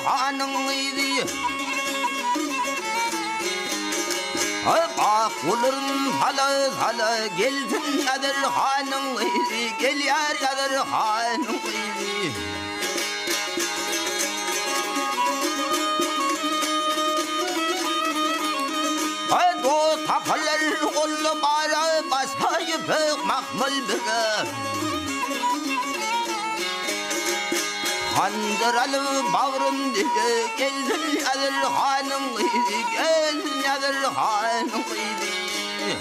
hanıydı. Kulun hala geldin yadır hanıydı. Gel yar yadır hanıydı. Do tapalar ollu bara basayı pek makmul bıgı. Kandıralı bağrım dedi, geldin yadır hanım idi, geldin yadır hanım idi.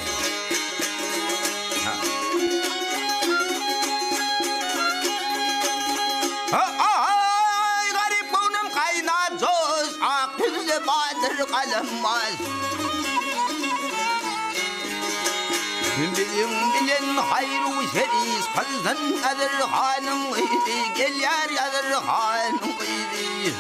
Ay garip bunun kaynatız, aklınızı badır kalamaz. Bilen hayru şeriz kalsın yadır hanım idi, gel yar yadır hanım idi.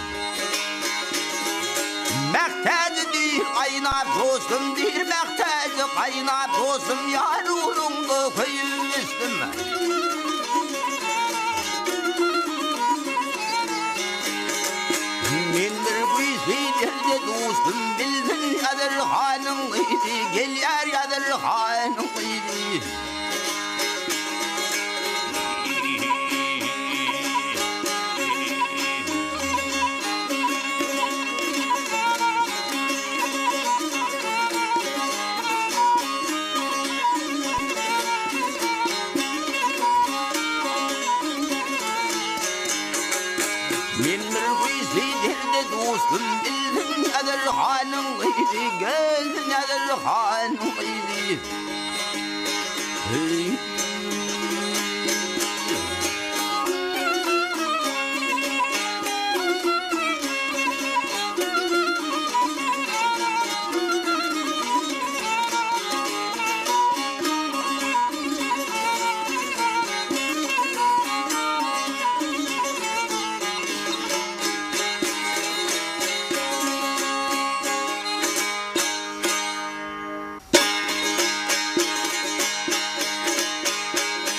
Mehtacı değil kaynar dostum değil, mehtacı kaynar dostum yar uğrunda köyümüzdüm. Mindir bu işi dostum bildin yadır hanım idi, gel yar yadır hanım idi. Dostum bildin yadır hanım idi, geldin yadır hanım idi.